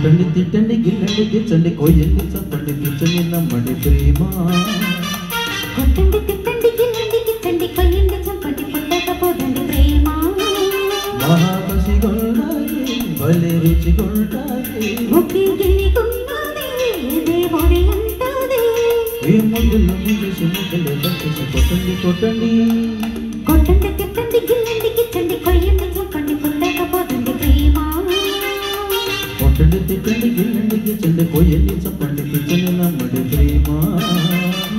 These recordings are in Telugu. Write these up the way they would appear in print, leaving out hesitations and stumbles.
కొట్టండి తిట్టండి గిల్లండి గిచ్చండి కొయ్యండి చంపండి పిచ్చండి నమ్మండి ప్రేమ కొట్టండి తిట్టండి గిల్లండి గిచ్చండి కొయ్యండి చంపండి పుట్టకపోదండి ప్రేమ మహాకసిగొండాలి భలే రుచిగొండాలి ఒకే గిలిగుండాలి ఇదే ఒడి అంటాది ఏ ముద్దులు ముగిసి ముద్దులు కలిసి కొట్టండి కొట్టండి కొట్టండి తిట్టండి గిల్లండి గిచ్చండి కొయ్యండి చంపండి పుట్టకపోదండి ప్రేమ కొట్టండి తిట్టండి గిల్లండి గిచ్చండి కొయ్యండి చంపండి పిచ్చండి నమ్మండి ప్రేమ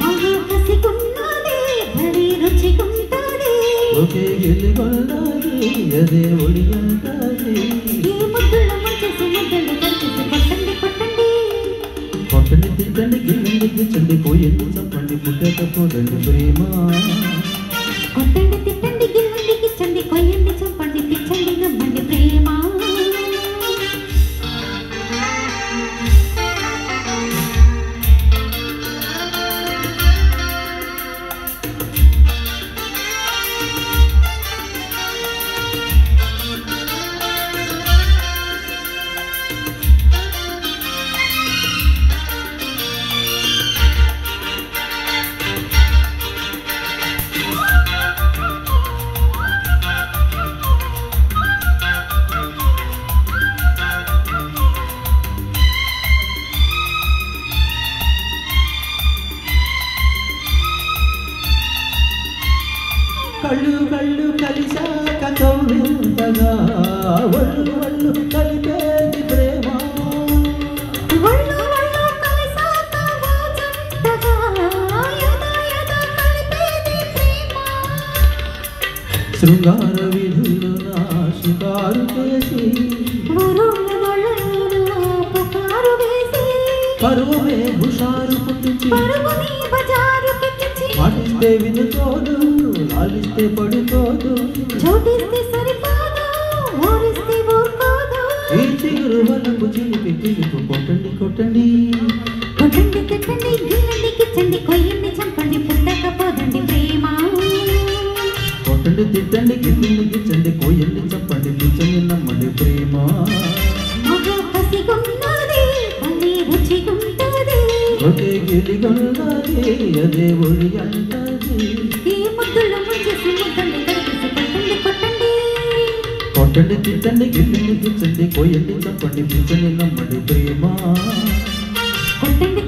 మహాకసిగుండాలి భలే రుచిగుండాలి ఒకే గిలిగొండాలి అదే ఒడి అంటాది ఈ ముద్దులు ముంచేసి ముద్దులు కలిసి కొట్టండి కొట్టండి కొట్టండి తిట్టండి గిల్లండి గిచ్చండి కొయ్యండి చంపండి పుట్టకపోదండి ప్రేమ కొట్టండి తిట్టండి గిల్లండి గిచ్చండి కొయ్యండి చంపండి పిచ్చండి నమ్మండి ప్రేమ కళ్ళు కళ్ళు కలిశాక కౌలింతగా ఒళ్ళు ఒళ్ళు కలిపేది ప్రేమ ఒళ్ళు ఒళ్ళు కలిసాక వాజంతగా యదా యదా కలిపేది ప్రేమ శృంగార విధులు నా షికారు చేసి ఊరుల వాళ్ళలో పుకారు వేసి పరువమే హుషారు పుట్టించి పరుగుని బజారు కెక్కించి మాటిస్తే వినుకోదు లాలిస్తే పడుకోదు చోటిస్తే సరిపోదు ఊరిస్తే ఊరుకోదు ఈ చిగురు వలకు చిలిపి పిలుపు కొట్టండి కొట్టండి కొట్టండి తిట్టండి గిల్లండి గిచ్చండి కొయ్యండి చంపండి పుట్టకపోదండి ప్రేమ కొట్టండి తిట్టండి గిల్లండి గిచ్చండి కొయ్యండి చంపండి పిచ్చండి నమ్మండి ప్రేమ మగ పసిగున్నది భలే రుచిగుంటది ఒకే గిలిగొండాలి అదే ఒడి అంటాది ఈ ముద్దులు ముంచేసి ముద్దలు కలిసి కొట్టండి కొట్టండి కొట్టండి తిట్టండి గిల్లండి గిచ్చండి కొయ్యండి చంపండి పిచ్చండి నమ్మండి ప్రేమ కొట్టండి